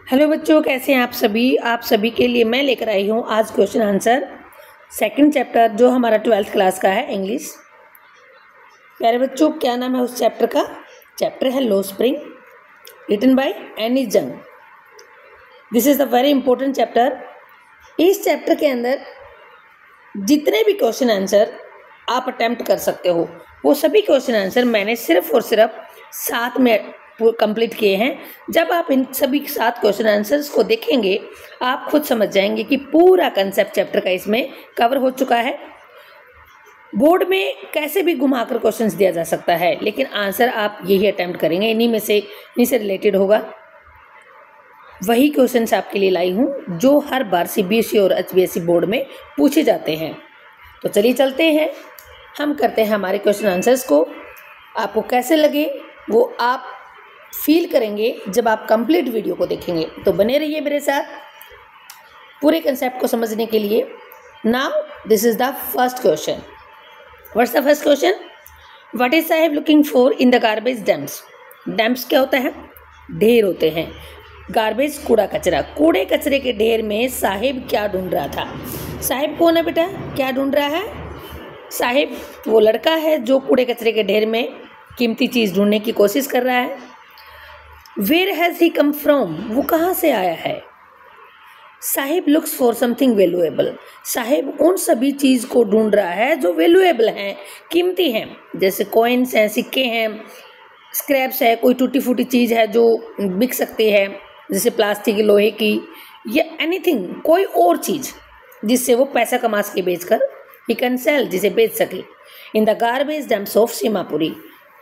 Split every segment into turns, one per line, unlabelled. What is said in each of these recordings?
Hello बच्चों, कैसे हैं आप सभी के लिए मैं लेकर आई हूँ आज क्वेश्चन आंसर सेकंड चैप्टर जो हमारा 12th क्लास का है इंग्लिश। प्यारे बच्चों, क्या नाम है उस चैप्टर का? चैप्टर है लो स्प्रिंग, रिटन बाय एनी जंग। This is the very important chapter. इस चैप्टर के अंदर जितने भी क्वेश्चन आंसर आप अटेम्प्ट कर सकते हो वो सभी क्वेश्चन आंसर मैंने सिर्फ और सिर्फ 7 में कंप्लीट किए हैं। जब आप इन सभी 7 क्वेश्चन आंसर्स को देखेंगे आप खुद समझ जाएंगे कि पूरा कंसेप्ट चैप्टर का इसमें कवर हो चुका है। बोर्ड में कैसे भी घुमाकर क्वेश्चंस दिया जा सकता है, लेकिन आंसर आप यही अटेम्प्ट करेंगे, इन्हीं से रिलेटेड होगा। वही क्वेश्चंस आपके लिए लाई हूँ जो हर बार सीबीएसई और एचबीएसई बोर्ड में पूछे जाते हैं। तो चलिए चलते हैं, हम करते हैं हमारे क्वेश्चन आंसर्स को। आपको कैसे लगे वो आप फील करेंगे जब आप कंप्लीट वीडियो को देखेंगे। तो बने रहिए मेरे साथ पूरे कंसेप्ट को समझने के लिए। Now this is the first question. What's the first question? What is Sahib looking for in the garbage dumps? Dumps क्या होता है? ढेर होते हैं। गार्बेज कूड़ा कचरा, कूड़े कचरे के ढेर में साहिब क्या ढूंढ रहा था? साहिब कौन है बेटा? क्या ढूंढ रहा है? साहिब वो लड़का है जो कूड़े कचरे के ढेर में कीमती चीज़ ढूंढने की कोशिश कर रहा है। Where has he come from? वो कहाँ से आया है? Saheb looks for something valuable, Saheb उन सभी चीज़ को ढूंढ रहा है जो वैल्यूएबल हैं, कीमती हैं। जैसे कॉइन्स हैं, सिक्के हैं, स्क्रैप्स है, कोई टूटी फूटी चीज़ है जो बिक सकती है, जैसे प्लास्टिक, लोहे की, या एनीथिंग, कोई और चीज़ जिससे वो पैसा कमा सके बेचकर, ही कैन सेल, जिसे बेच सके। In the garbage dumps of Seemapuri,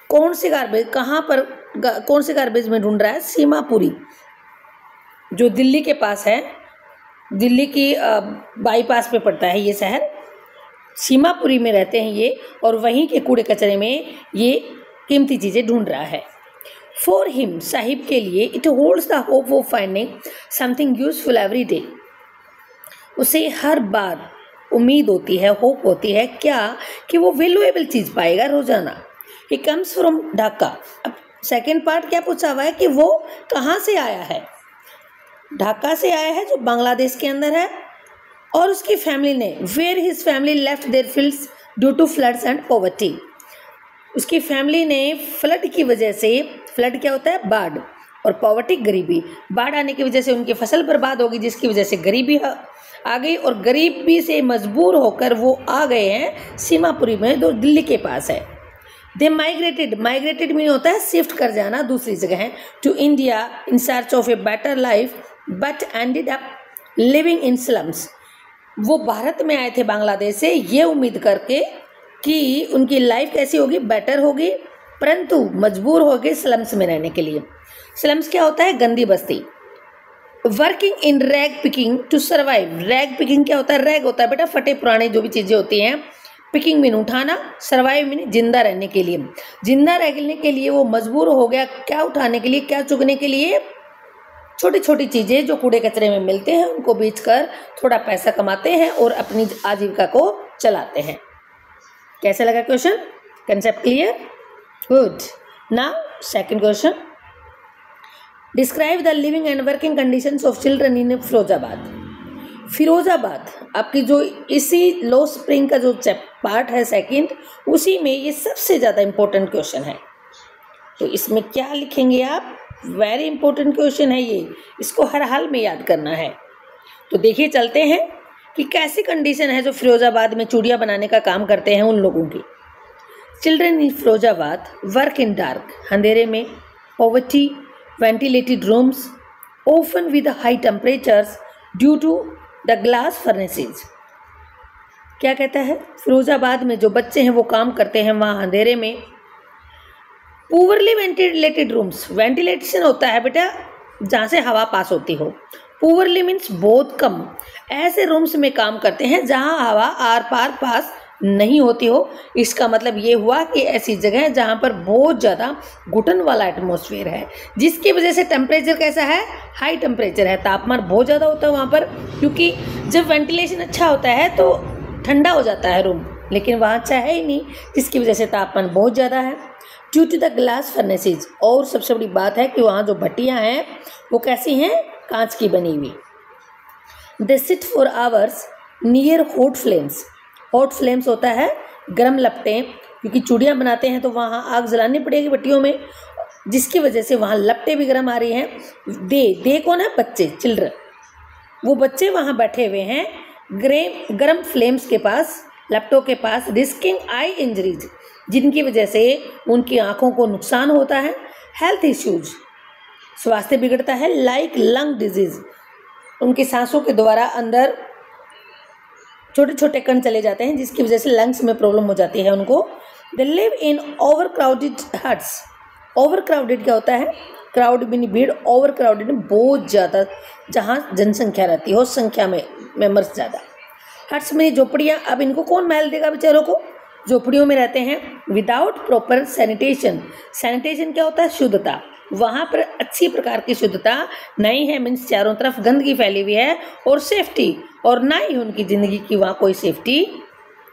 कौन से गार्बेज, कहाँ पर कौन से गार्बेज में ढूंढ रहा है? सीमापुरी, जो दिल्ली के पास है, दिल्ली की बाईपास पे पड़ता है ये शहर। सीमापुरी में रहते हैं ये, और वहीं के कूड़े कचरे में ये कीमती चीज़ें ढूंढ रहा है। फॉर हिम, साहिब के लिए, it holds the hope of finding something useful every day, उसे हर बार उम्मीद होती है, होप होती है क्या? कि वो वैल्यूएबल चीज़ पाएगा रोजाना। He comes from Dhaka. अब सेकेंड पार्ट क्या पूछा हुआ है कि वो कहाँ से आया है? ढाका से आया है जो बांग्लादेश के अंदर है, और उसकी फैमिली ने, where his family left their fields due to floods and poverty, उसकी फैमिली ने फ्लड की वजह से, फ्लड क्या होता है? बाढ़, और पॉवर्टी गरीबी, बाढ़ आने की वजह से उनकी फसल बर्बाद होगी, जिसकी वजह से गरीबी आ गई, और गरीबी से मजबूर होकर वो आ गए हैं सीमापुरी में जो दिल्ली के पास है। दे माइग्रेटेड, माइग्रेटेड मीन होता है शिफ्ट कर जाना दूसरी जगह है, to India in search of a better life but ended up living in slums. वो भारत में आए थे बांग्लादेश से ये उम्मीद करके कि उनकी लाइफ कैसी होगी? बेटर होगी, परंतु मजबूर हो गए स्लम्स में रहने के लिए। स्लम्स क्या होता है? गंदी बस्ती। Working in rag picking to survive, rag picking क्या होता है? रैग होता है बेटा फटे पुराने जो भी चीज़ें होती हैं, पिकिंग मीन उठाना, सर्वाइव मीन जिंदा रहने के लिए। जिंदा रहने के लिए वो मजबूर हो गया क्या उठाने के लिए, क्या चुगने के लिए? छोटी छोटी चीज़ें जो कूड़े कचरे में मिलते हैं उनको बेचकर थोड़ा पैसा कमाते हैं और अपनी आजीविका को चलाते हैं। कैसा लगा question? Concept clear? Good. Now second question. Describe the living and working conditions of children in Firozabad. Firozabad आपकी जो इसी लो स्प्रिंग का जो पार्ट है सेकंड, उसी में ये सबसे ज़्यादा इम्पोर्टेंट क्वेश्चन है। तो इसमें क्या लिखेंगे आप? वेरी इंपॉर्टेंट क्वेश्चन है ये, इसको हर हाल में याद करना है। तो देखिए चलते हैं कि कैसी कंडीशन है जो फिरोजाबाद में चूड़ियाँ बनाने का काम करते हैं उन लोगों की। Children in Firozabad work in dark, अंधेरे में, poverty, ventilated rooms, often with high temperatures due to the glass furnaces. क्या कहता है? फिरोजाबाद में जो बच्चे हैं वो काम करते हैं वहाँ अंधेरे में। पुअरली वेंटिलेटेड रूम्स, वेंटिलेशन होता है बेटा जहाँ से हवा पास होती हो। पुअरली मीन्स बहुत कम, ऐसे रूम्स में काम करते हैं जहाँ हवा आर पार पास नहीं होती हो। इसका मतलब ये हुआ कि ऐसी जगह जहाँ पर बहुत ज़्यादा घुटन वाला एटमॉस्फेयर है, जिसकी वजह से टेम्परेचर कैसा है? हाई टेम्परेचर है, तापमान बहुत ज़्यादा होता है वहाँ पर, क्योंकि जब वेंटिलेशन अच्छा होता है तो ठंडा हो जाता है रूम, लेकिन वहाँ अच्छा है ही नहीं, जिसकी वजह से तापमान बहुत ज़्यादा है। ड्यू टू द ग्लास फर्नेसेज, और सबसे बड़ी बात है कि वहाँ जो भट्टियाँ हैं वो कैसी हैं? कांच की बनी हुई। They sit for hours near hot flames. Hot flames होता है गर्म लपटें, क्योंकि चूड़ियाँ बनाते हैं तो वहाँ आग जलानी पड़ेगी भट्टियों में, जिसकी वजह से वहाँ लपटें भी गर्म आ रही हैं। दे कौन है? बच्चे, चिल्ड्रन। वो बच्चे वहाँ बैठे हुए हैं गर्म फ्लेम्स के पास, लपटों के पास, रिस्किंग आई इंजरीज, जिनकी वजह से उनकी आंखों को नुकसान होता है। हेल्थ इश्यूज, स्वास्थ्य बिगड़ता है। लाइक लंग डिजीज, उनकी सांसों के द्वारा अंदर छोटे छोटे कण चले जाते हैं, जिसकी वजह से लंग्स में प्रॉब्लम हो जाती है उनको। They live in over crowded huts. Over crowded क्या होता है? क्राउड भी नहीं, भीड़। ओवर क्राउडेड बहुत ज़्यादा, जहाँ जनसंख्या रहती हो, संख्या में मेंबर्स ज़्यादा। हट्स में झोपड़ियाँ। अब इनको कौन महल देगा बेचारों को? झोपड़ियों में रहते हैं। Without proper sanitation. सैनिटेशन क्या होता है? शुद्धता। वहाँ पर अच्छी प्रकार की शुद्धता नहीं है, मीन्स चारों तरफ गंदगी फैली हुई है। और सेफ्टी, और ना ही उनकी ज़िंदगी की वहाँ कोई सेफ्टी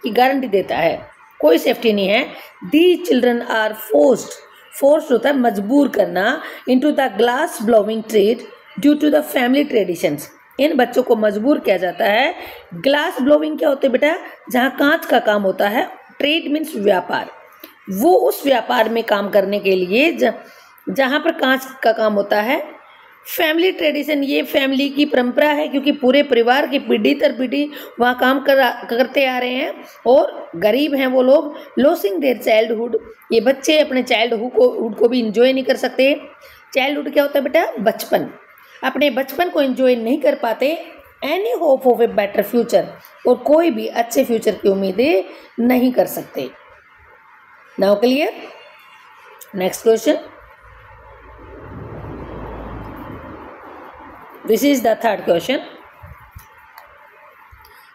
की गारंटी देता है, कोई सेफ्टी नहीं है। दी चिल्ड्रन आर फोर्स्ड होता है मजबूर करना, into the glass blowing trade due to the family traditions. इन बच्चों को मजबूर किया जाता है। ग्लास ब्लोइंग क्या होता है बेटा? जहाँ कांच का काम होता है। ट्रेड मीन्स व्यापार। वो उस व्यापार में काम करने के लिए जहाँ पर कांच का काम होता है। फैमिली ट्रेडिशन, ये फैमिली की परंपरा है, क्योंकि पूरे परिवार की पीढ़ी दर पीढ़ी वहाँ काम करते आ रहे हैं, और गरीब हैं वो लोग। लॉसिंग देयर चाइल्डहुड, ये बच्चे अपने चाइल्डहुड को भी इंजॉय नहीं कर सकते। चाइल्डहुड क्या होता है बेटा? बचपन। अपने बचपन को एंजॉय नहीं कर पाते। Any hope of a better future, और कोई भी अच्छे फ्यूचर की उम्मीदें नहीं कर सकते। Now clear? Next question. This is the third question.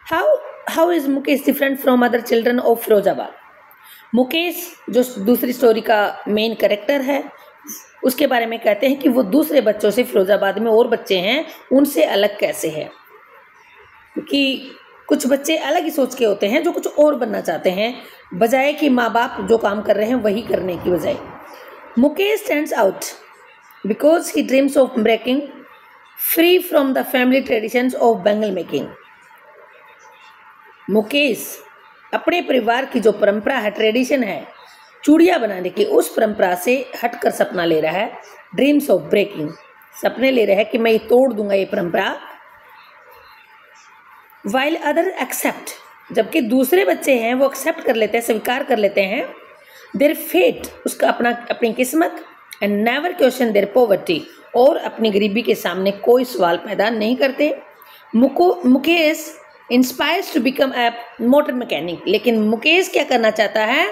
How is Mukesh different from other children of Firozabad? Mukesh जो दूसरी स्टोरी का मेन कैरेक्टर है, उसके बारे में कहते हैं कि वो दूसरे बच्चों से, फिरोजाबाद में और बच्चे हैं, उनसे अलग कैसे है। क्योंकि कुछ बच्चे अलग ही सोच के होते हैं, जो कुछ और बनना चाहते हैं, बजाय कि माँ बाप जो काम कर रहे हैं वही करने की बजाय। Mukesh stands out because he dreams of breaking free from the family traditions of bangle making. Mukesh अपने परिवार की जो परंपरा है, ट्रेडिशन है चूड़ियाँ बनाने की, उस परंपरा से हटकर सपना ले रहा है। ड्रीम्स ऑफ ब्रेकिंग, सपने ले रहा है कि मैं ये तोड़ दूंगा ये परंपरा। वाइल अदर एक्सेप्ट, जबकि दूसरे बच्चे हैं वो एक्सेप्ट कर लेते हैं, स्वीकार कर लेते हैं। देयर फेट, उसका अपनी किस्मत। And never question there poverty, और अपनी गरीबी के सामने कोई सवाल पैदा नहीं करते। Mukesh inspires to become a motor mechanic, लेकिन मुकेश क्या करना चाहता है?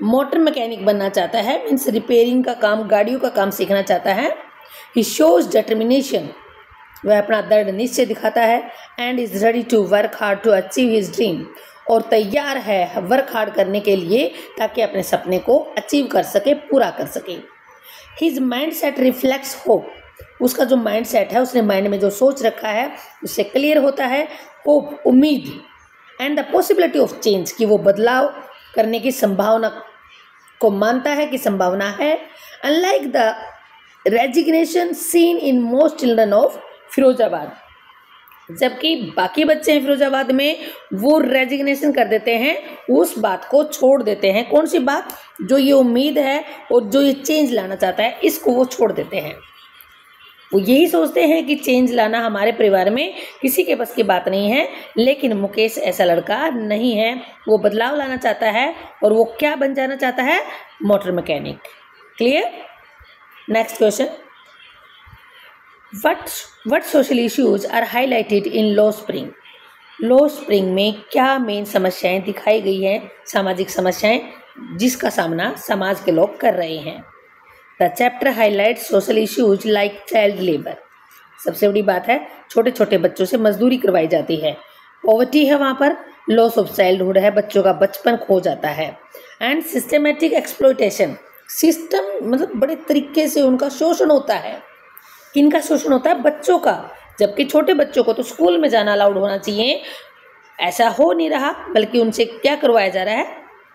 मोटर मैकेनिक बनना चाहता है, मीन्स रिपेयरिंग का काम, गाड़ियों का काम सीखना चाहता है। ही शोज डिटर्मिनेशन, वह अपना दृढ़ निश्चय दिखाता है। And is ready to work hard to achieve his dream, और तैयार है वर्क हार्ड करने के लिए ताकि अपने सपने को अचीव कर सके, पूरा कर सके। His mind set reflects hope, उसका जो माइंड सेट है, उसने माइंड में जो सोच रखा है उससे क्लियर होता है होप, उम्मीद। And the possibility of change, कि वो बदलाव करने की संभावना को मानता है कि संभावना है। Unlike the resignation seen in most children of Firozabad, जबकि बाकी बच्चे हैं फिरोजाबाद में, वो रेजिग्नेशन कर देते हैं, उस बात को छोड़ देते हैं। कौन सी बात? जो ये उम्मीद है और जो ये चेंज लाना चाहता है, इसको वो छोड़ देते हैं। वो यही सोचते हैं कि चेंज लाना हमारे परिवार में किसी के बस की बात नहीं है। लेकिन मुकेश ऐसा लड़का नहीं है, वो बदलाव लाना चाहता है, और वो क्या बन जाना चाहता है? Motor mechanic. Clear? Next question. What social issues are highlighted in Low Spring? Low spring में क्या मेन समस्याएं दिखाई गई हैं, सामाजिक समस्याएं जिसका सामना समाज के लोग कर रहे हैं। The chapter highlight social issues like child labour. सबसे बड़ी बात है, छोटे छोटे बच्चों से मजदूरी करवाई जाती है। पॉवर्टी है वहाँ पर। लॉस ऑफ चाइल्डहुड है, बच्चों का बचपन खो जाता है। एंड सिस्टमेटिक एक्सप्लॉयटेशन, सिस्टम मतलब बड़े तरीके से उनका शोषण होता है। किनका शोषण होता है? बच्चों का। जबकि छोटे बच्चों को तो स्कूल में जाना अलाउड होना चाहिए, ऐसा हो नहीं रहा, बल्कि उनसे क्या करवाया जा रहा है?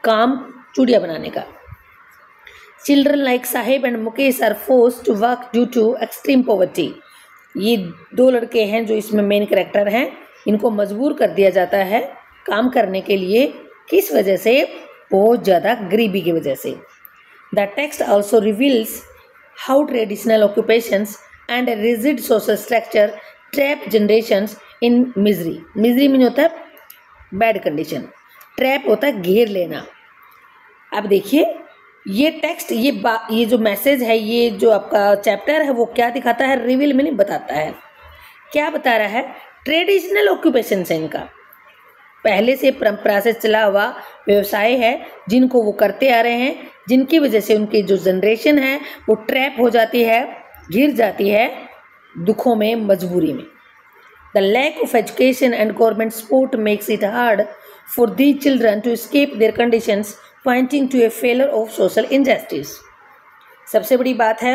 काम, चूड़ियाँ बनाने का। Children like Saheb and Mukesh are forced to work due to extreme poverty. ये दो लड़के हैं जो इसमें मेन कैरेक्टर हैं, इनको मजबूर कर दिया जाता है काम करने के लिए। किस वजह से? बहुत ज़्यादा गरीबी की वजह से। The text also reveals how traditional occupations and rigid social structure trap generations in misery. Misery mean होता है बैड कंडीशन, ट्रैप होता है घेर लेना। अब देखिए ये टेक्स्ट, ये जो मैसेज है, ये जो आपका चैप्टर है वो क्या दिखाता है? रिवील में नहीं बताता है। क्या बता रहा है? ट्रेडिशनल ऑक्यूपेशन है इनका, पहले से परंपरा से चला हुआ व्यवसाय है जिनको वो करते आ रहे हैं, जिनकी वजह से उनकी जो जनरेशन है वो ट्रैप हो जाती है, घिर जाती है दुखों में, मजबूरी में। The lack of education and government support makes it hard for the children to escape their conditions, pointing to a failure of social injustice. सबसे बड़ी बात है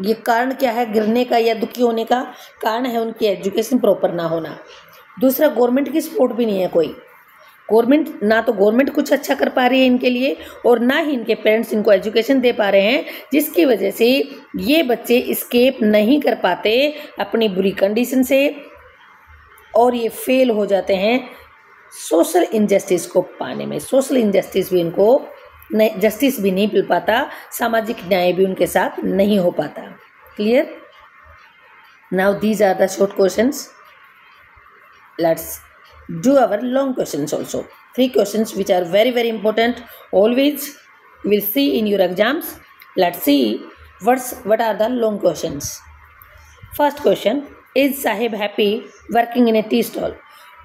ये कारण क्या है गिरने का या दुखी होने का? कारण है उनकी एजुकेशन प्रॉपर ना होना। दूसरा, गवर्नमेंट की सपोर्ट भी नहीं है कोई। गवर्नमेंट कुछ अच्छा कर पा रही है इनके लिए, और ना ही इनके पेरेंट्स इनको एजुकेशन दे पा रहे हैं, जिसकी वजह से ये बच्चे इस्केप नहीं कर पाते अपनी बुरी कंडीशन से, और ये फेल हो जाते हैं सोशल इनजस्टिस को पाने में। सोशल इनजस्टिस भी इनको जस्टिस भी नहीं मिल पाता, सामाजिक न्याय भी उनके साथ नहीं हो पाता। Clear? Now these are the short questions. Let's do our long questions also. 3 questions which are very very important. Always we'll see in your exams. Let's see what are the long questions. First question, is Sahib happy working in a tea stall?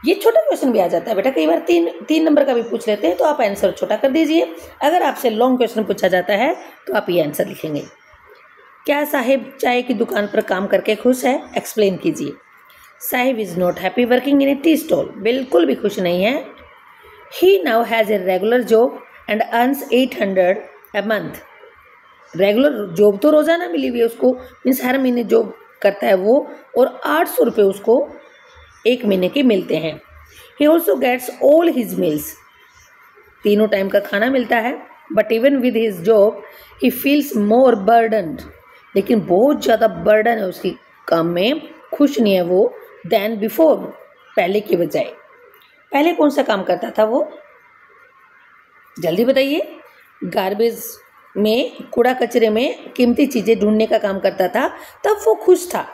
ये छोटा question भी आ जाता है बेटा, कई बार तीन number का भी पूछ लेते हैं, तो आप आंसर छोटा कर दीजिए। अगर आपसे लॉन्ग क्वेश्चन पूछा जाता है तो आप ये आंसर लिखेंगे। क्या साहिब चाय की दुकान पर काम करके खुश है? एक्सप्लेन कीजिए। Sahib is not happy working in a tea stall, बिल्कुल भी खुश नहीं है। He now has a regular job and earns 800 a month. Regular job तो रोज़ाना मिली हुई है उसको, मीन्स हर महीने जॉब करता है वो, और 800 रुपये उसको एक महीने के मिलते हैं। He also gets all his meals, तीनों टाइम का खाना मिलता है। But even with his job he feels more burdened, लेकिन बहुत ज़्यादा बर्डन है उसकी काम में, खुश नहीं है वो देन बिफोर, पहले की बजाय। पहले कौन सा काम करता था वो? जल्दी बताइए। गार्बेज में, कूड़ा कचरे में कीमती चीज़ें ढूंढने का काम करता था, तब वो खुश था,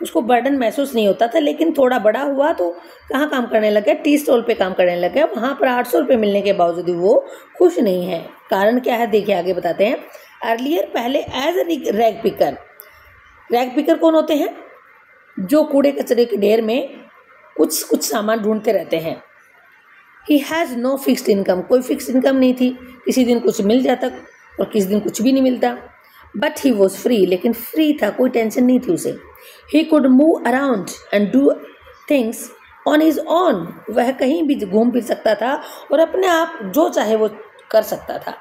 उसको बर्डन महसूस नहीं होता था। लेकिन थोड़ा बड़ा हुआ तो कहाँ काम करने लग गया? टी स्टॉल पे काम करने लग गया। वहाँ पर 800 रुपये मिलने के बावजूद वो खुश नहीं है। कारण क्या है देखिए, आगे बताते हैं। अर्लियर, पहले as a rag picker. Rag picker कौन होते हैं? जो कूड़े कचरे के ढेर में कुछ सामान ढूंढते रहते हैं। He has no fixed income, कोई फिक्स्ड इनकम नहीं थी, किसी दिन कुछ मिल जाता और किसी दिन कुछ भी नहीं मिलता। बट ही वॉज फ्री, लेकिन फ्री था, कोई टेंशन नहीं थी उसे। He could move around and do things on his on, वह कहीं भी घूम फिर सकता था और अपने आप जो चाहे वो कर सकता था।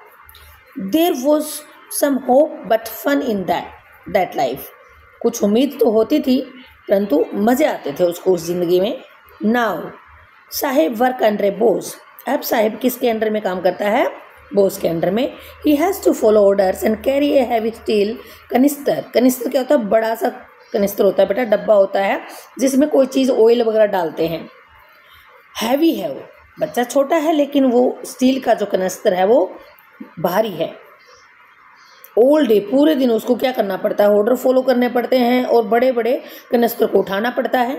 There was some hope but fun in that life, कुछ उम्मीद तो होती थी परंतु मज़े आते थे उसको उस ज़िंदगी में। नाउ साहिब वर्क अंडर ए बॉस, अब साहिब किसके अंडर में काम करता है? बॉस के अंडर में। He has to follow orders and carry a heavy steel canister. Canister क्या होता है? बड़ा सा कनिस्टर होता है बेटा, डब्बा होता है जिसमें कोई चीज़ ऑयल वगैरह डालते हैं। हैवी है वो, बच्चा छोटा है लेकिन वो स्टील का जो कनिस्टर है वो भारी है। ऑल डे, पूरे दिन उसको क्या करना पड़ता है? ऑर्डर फॉलो करने पड़ते हैं और बड़े बड़े कनिस्टर को उठाना पड़ता है।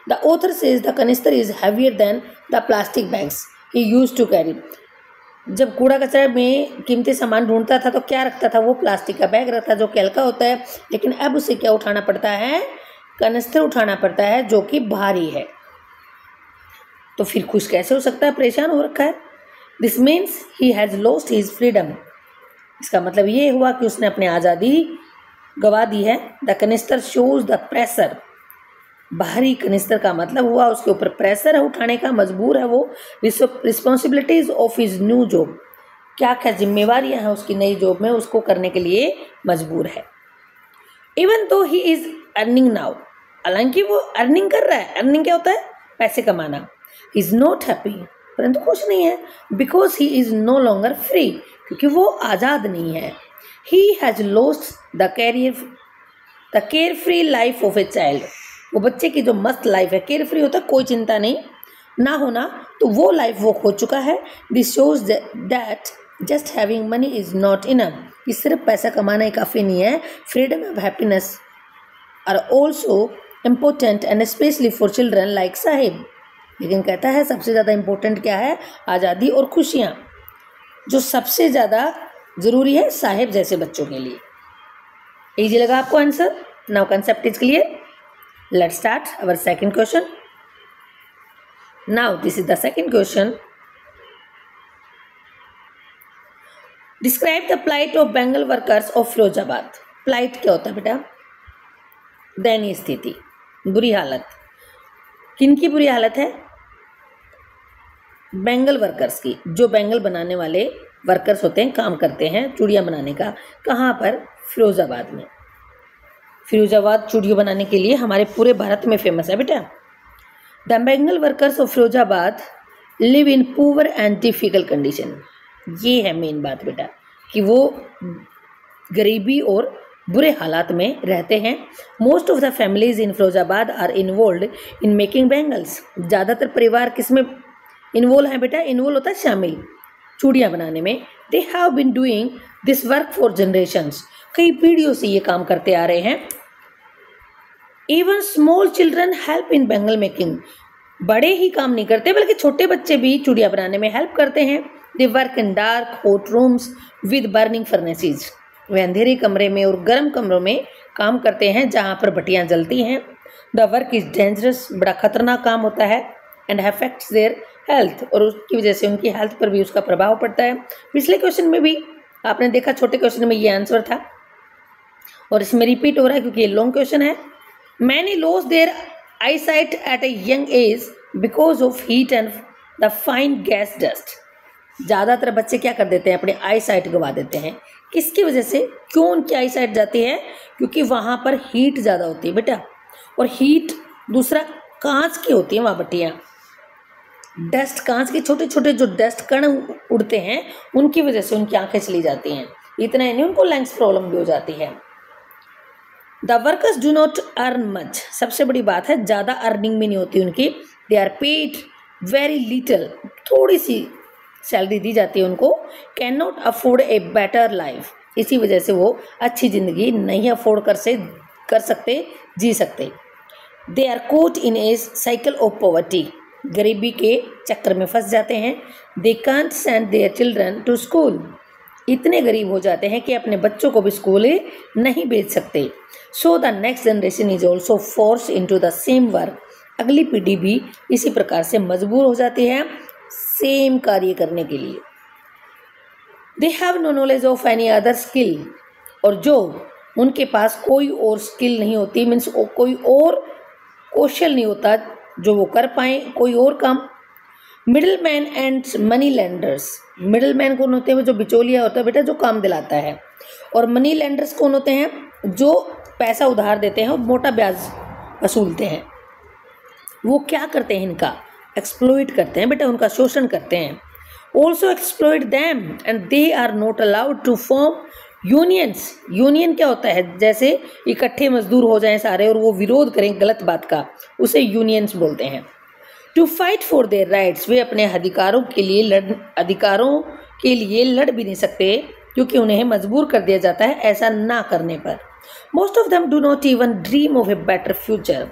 The author says the canister is heavier than the plastic bags he use to carry. जब कूड़ा कचरा में कीमती सामान ढूंढता था तो क्या रखता था वो? प्लास्टिक का बैग रखता जो कि हल्का होता है, लेकिन अब उसे क्या उठाना पड़ता है? कनिस्टर उठाना पड़ता है जो कि भारी है। तो फिर खुश कैसे हो सकता है? परेशान हो रखा है। This means he has lost his freedom, इसका मतलब ये हुआ कि उसने अपनी आज़ादी गवा दी है। The canister shows the pressure, बाहरी कनिस्टर का मतलब हुआ उसके ऊपर प्रेशर है उठाने का, मजबूर है वो। Responsibilities of his new job, क्या क्या जिम्मेवारियां हैं उसकी नई जॉब में, उसको करने के लिए मजबूर है। Even though he is earning now, हालांकि वो अर्निंग कर रहा है। अर्निंग क्या होता है? पैसे कमाना। ही इज नॉट हैप्पी, परंतु खुश नहीं है। Because he is no longer free, क्योंकि वो आज़ाद नहीं है। He has lost the carefree life of a child. वो बच्चे की जो मस्त लाइफ है, केयर फ्री होता है, कोई चिंता नहीं ना होना, तो वो लाइफ वो खो चुका है। This shows that just having money is not enough, कि सिर्फ पैसा कमाना ही काफ़ी नहीं है। Freedom of happiness are also important and especially for children like Saheb. लेकिन कहता है सबसे ज़्यादा इम्पोर्टेंट क्या है? आज़ादी और खुशियाँ, जो सबसे ज़्यादा ज़रूरी है साहिब जैसे बच्चों के लिए। इजी लगा आपको answer? Now concept is clear. Let's start our second question. Now this is the second question. Describe the plight of bangle workers of Firozabad. Plight क्या होता है बेटा? दयनीय स्थिति, बुरी हालत। किनकी बुरी हालत है? बेंगल वर्कर्स की। जो बेंगल बनाने वाले वर्कर्स होते हैं, काम करते हैं चूड़ियाँ बनाने का। कहाँ पर? फिरोजाबाद में। फिरोजाबाद चूड़ियों बनाने के लिए हमारे पूरे भारत में फेमस है बेटा। The Bengal workers of Firozabad live in poor and difficult condition. ये है मेन बात बेटा, कि वो गरीबी और बुरे हालात में रहते हैं। Most of the families in Firozabad are involve in making bangles. ज़्यादातर परिवार किस में इन्वॉल्व हैं बेटा? इन्वॉल्व होता है शामिल चूड़ियाँ बनाने में। They have been doing this work for generations. कई पीढ़ियों से ये काम करते आ रहे हैं। Even small children help in bangle making. बड़े ही काम नहीं करते बल्कि छोटे बच्चे भी चूड़ियाँ बनाने में हेल्प करते हैं। They work in dark hot rooms with burning furnaces. वे अंधेरे कमरे में और गर्म कमरों में काम करते हैं जहाँ पर भट्टियाँ जलती हैं। The work is dangerous. बड़ा खतरनाक काम होता है। And affects their health. और उसकी वजह से उनकी हेल्थ पर भी उसका प्रभाव पड़ता है। पिछले क्वेश्चन में भी आपने देखा, छोटे क्वेश्चन में ये आंसर था और इसमें रिपीट हो रहा है क्योंकि ये लॉन्ग क्वेश्चन है। Many lose their eyesight at a young age because of heat and the fine gas dust. ज़्यादातर बच्चे क्या कर देते हैं? अपने आई साइट गंवा देते हैं। किसकी वजह से? क्यों उनकी आई साइट जाती है? क्योंकि वहाँ पर हीट ज़्यादा होती है बेटा। और हीट दूसरा कांच की होती है वहाँ भट्टियाँ। डस्ट, कांच के छोटे छोटे जो डस्ट कण उड़ते हैं उनकी वजह से उनकी आंखें चली जाती हैं। इतना ही नहीं, उनको लंग्स प्रॉब्लम भी हो जाती है। The workers do not earn much. सबसे बड़ी बात है, ज़्यादा अर्निंग भी नहीं होती उनकी। They are paid very little. थोड़ी सी सैलरी दी जाती है उनको। Can not afford a better life. इसी वजह से वो अच्छी ज़िंदगी नहीं अफोर्ड कर सकते, जी सकते। They are caught in a cycle of poverty. गरीबी के चक्कर में फंस जाते हैं। They can't send their children to school. इतने गरीब हो जाते हैं कि अपने बच्चों को भी स्कूल नहीं भेज सकते। So the next generation is also force into the same work. अगली पीढ़ी भी इसी प्रकार से मजबूर हो जाती है सेम कार्य करने के लिए। They have no knowledge of any other skill. और जो उनके पास कोई और स्किल नहीं होती, मीन्स कोई और कौशल नहीं होता जो वो कर पाए कोई और काम। Middle man and money lenders. Middle man कौन होते हैं? वो जो बिचौलिया होता है बेटा, जो काम दिलाता है। और मनी लेंडर्स कौन होते हैं? जो पैसा उधार देते हैं और मोटा ब्याज वसूलते हैं। वो क्या करते हैं? इनका एक्सप्लॉइट करते हैं बेटा, उनका शोषण करते हैं। Also exploit them and they are not allowed to form unions. Union क्या होता है? जैसे इकट्ठे मजदूर हो जाएं सारे और वो विरोध करें गलत बात का, उसे यूनियंस बोलते हैं। To fight for their rights. वे अपने अधिकारों के लिए लड़ भी नहीं सकते क्योंकि उन्हें मजबूर कर दिया जाता है ऐसा ना करने पर। Most of them do not even dream of a better future.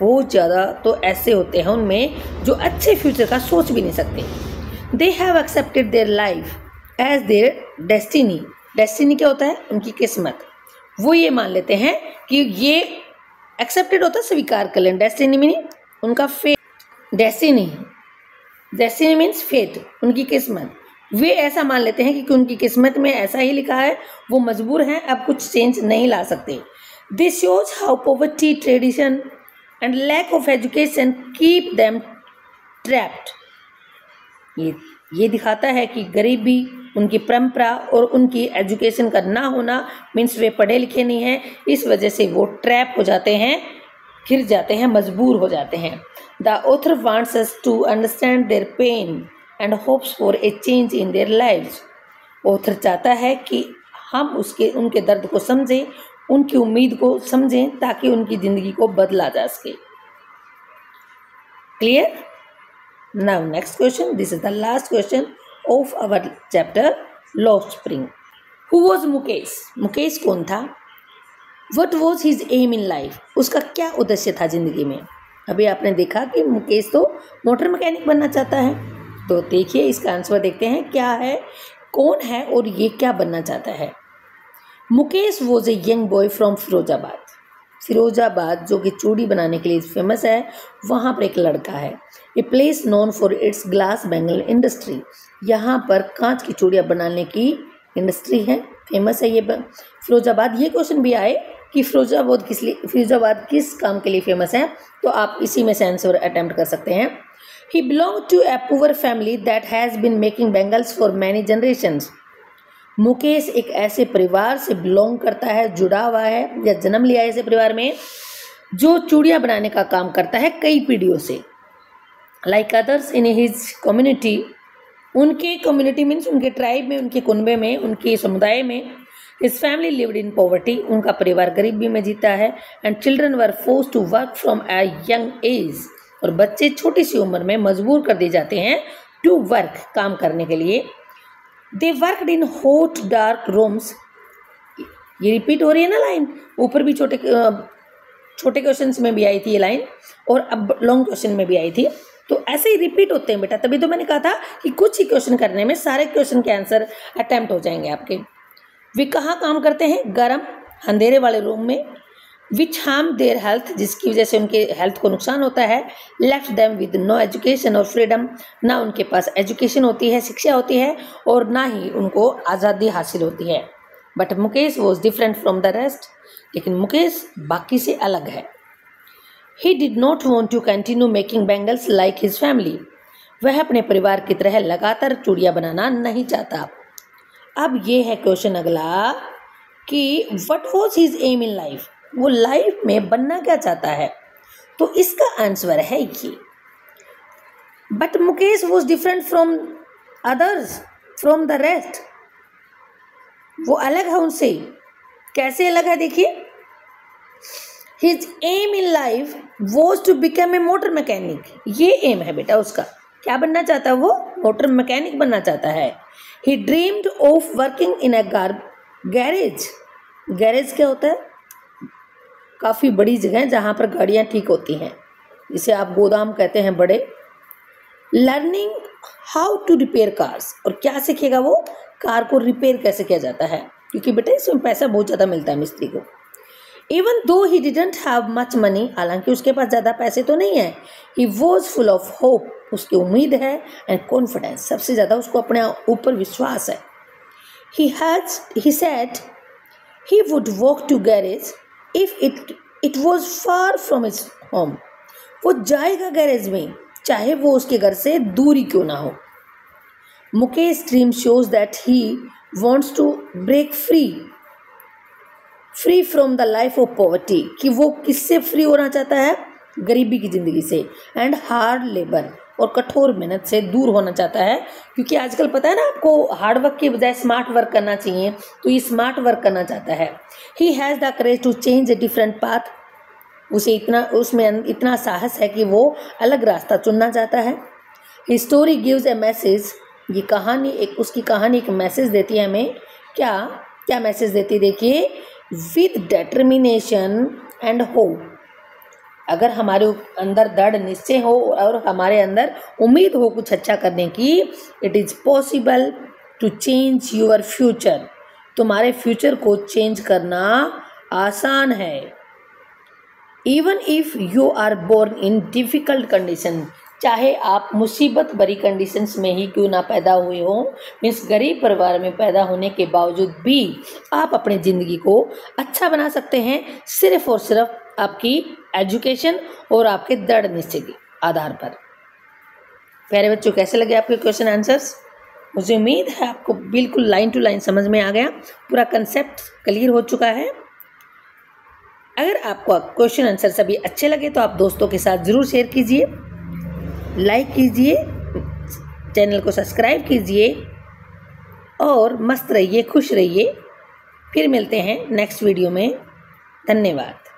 बहुत ज़्यादा तो ऐसे होते हैं उनमें जो अच्छे फ्यूचर का सोच भी नहीं सकते। They have accepted their life as their destiny. Destiny क्या होता है? उनकी किस्मत। वो ये मान लेते हैं कि ये एक्सेप्टेड होता है, स्वीकार कर लें। डेस्टिनी मीनिंग उनका फेट। डेस्टिनी मीन्स फेट, उनकी किस्मत। वे ऐसा मान लेते हैं कि उनकी किस्मत में ऐसा ही लिखा है, वो मजबूर हैं, अब कुछ चेंज नहीं ला सकते। This shows how poverty, tradition and lack of education keep them trapped. ये दिखाता है कि गरीबी, उनकी परंपरा और उनकी एजुकेशन का ना होना, मीन्स वे पढ़े लिखे नहीं हैं, इस वजह से वो ट्रैप हो जाते हैं, गिर जाते हैं, मजबूर हो जाते हैं। The author wants us to understand their pain and hopes for a change in their lives. Author चाहता है कि हम उनके दर्द को समझें, उनकी उम्मीद को समझें ताकि उनकी ज़िंदगी को बदला जा सके। Clear? Now next question, this is the last question of our chapter lost spring. Who was Mukesh? Mukesh कौन था? What was his aim in life? उसका क्या उद्देश्य था ज़िंदगी में? अभी आपने देखा कि मुकेश तो मोटर मैकेनिक बनना चाहता है, तो देखिए इसका आंसर देखते हैं क्या है, कौन है और ये क्या बनना चाहता है। Mukesh was a young boy from Firozabad. Firozabad जो कि चूड़ी बनाने के लिए फेमस है, वहाँ पर एक लड़का है। A place known for its glass bangle industry. यहाँ पर कांच की चूड़ियाँ बनाने की इंडस्ट्री है, फेमस है ये फिरोजाबाद। ये क्वेश्चन भी आए कि फिरोजाबाद किस काम के लिए फेमस है, तो आप इसी में से आंसर अटेम्प्ट कर सकते हैं। He belong to a poor family that has been making bangles for many generations. Mukesh एक ऐसे परिवार से बिलोंग करता है, जुड़ा हुआ है या जन्म लिया है ऐसे परिवार में जो चूड़ियाँ बनाने का काम करता है कई पीढ़ियों से। Like others in his community, उनके कम्युनिटी मीन्स उनके ट्राइब में, उनके कुनबे में, उनके समुदाय में। His family lived in poverty, उनका परिवार गरीबी में जीता है। And children were forced to work from a young age, और बच्चे छोटी सी उम्र में मजबूर कर दिए जाते हैं टू वर्क, काम करने के लिए। They worked in hot dark rooms. ये रिपीट हो रही है ना लाइन, ऊपर भी छोटे क्वेश्चंस में भी आई थी ये लाइन और अब लॉन्ग क्वेश्चन में भी आई थी, तो ऐसे ही रिपीट होते हैं बेटा। तभी तो मैंने कहा था कि कुछ ही क्वेश्चन करने में सारे क्वेश्चन के आंसर अटेम्प्ट हो जाएंगे आपके। वे कहाँ काम करते हैं? गर्म अंधेरे वाले रूम में। विच हार्म देयर हेल्थ, जिसकी वजह से उनके हेल्थ को नुकसान होता है। Left them with no education और फ्रीडम, ना उनके पास एजुकेशन होती है, शिक्षा होती है, और ना ही उनको आज़ादी हासिल होती है। But Mukesh was different from the rest, लेकिन मुकेश बाकी से अलग है। He did not want to continue making bangles like his family. वह अपने परिवार की तरह लगातार चूड़ियाँ बनाना नहीं चाहता। अब ये है क्वेश्चन अगला कि what was his aim in life, वो लाइफ में बनना क्या चाहता है, तो इसका आंसर है ये। But Mukesh was different from others, from the rest, वो अलग है उनसे। कैसे अलग है देखिए, his aim in life was to become a motor mechanic. ये एम है बेटा उसका, क्या बनना चाहता है वो? मोटर मैकेनिक बनना चाहता है। He dreamed of working in a garage. Garage क्या होता है? काफ़ी बड़ी जगह जहाँ पर गाड़ियाँ ठीक होती हैं, जिसे आप गोदाम कहते हैं बड़े। Learning how to repair cars, और क्या सीखेगा वो? कार को रिपेयर कैसे किया जाता है, क्योंकि बेटा इसमें पैसा बहुत ज़्यादा मिलता है मिस्त्री को। Even though he didn't have much money, हालांकि उसके पास ज़्यादा पैसे तो नहीं है। He was full of hope, उसकी उम्मीद है, एंड कॉन्फिडेंस, सबसे ज़्यादा उसको अपने ऊपर विश्वास है। He said he would walk to garage if it was far from his home. वो जाएगा गैरेज में चाहे वो उसके घर से दूरी क्यों ना हो। Mukesh dream shows that he wants to break free from the life of poverty, कि वो किससे फ्री होना चाहता है? गरीबी की ज़िंदगी से। एंड हार्ड लेबर, और कठोर मेहनत से दूर होना चाहता है, क्योंकि आजकल पता है ना आपको, हार्ड वर्क के बजाय स्मार्ट वर्क करना चाहिए, तो ये स्मार्ट वर्क करना चाहता है। He has the courage to change a different path, उसमें इतना साहस है कि वो अलग रास्ता चुनना चाहता है। ही स्टोरी गिव्स ए मैसेज, ये कहानी उसकी कहानी एक मैसेज देती है हमें। क्या मैसेज देती है देखिए, विद डिटर्मिनेशन एंड होप। अगर हमारे अंदर दृढ़ निश्चय हो और हमारे अंदर उम्मीद हो कुछ अच्छा करने की, it is possible to change your future. तुम्हारे फ्यूचर को चेंज करना आसान है। Even if you are born in difficult condition, चाहे आप मुसीबत भरी कंडीशंस में ही क्यों ना पैदा हुए हो, मीन्स गरीब परिवार में पैदा होने के बावजूद भी आप अपनी ज़िंदगी को अच्छा बना सकते हैं, सिर्फ और सिर्फ आपकी एजुकेशन और आपके दृढ़ निश्चय के आधार पर। प्यारे बच्चों, कैसे लगे आपके क्वेश्चन आंसर्स? मुझे उम्मीद है आपको बिल्कुल लाइन टू लाइन समझ में आ गया, पूरा कंसेप्ट क्लियर हो चुका है। अगर आपको क्वेश्चन आंसर सभी अच्छे लगे तो आप दोस्तों के साथ ज़रूर शेयर कीजिए, लाइक कीजिए, चैनल को सब्सक्राइब कीजिए और मस्त रहिए, खुश रहिए। फिर मिलते हैं नेक्स्ट वीडियो में। धन्यवाद।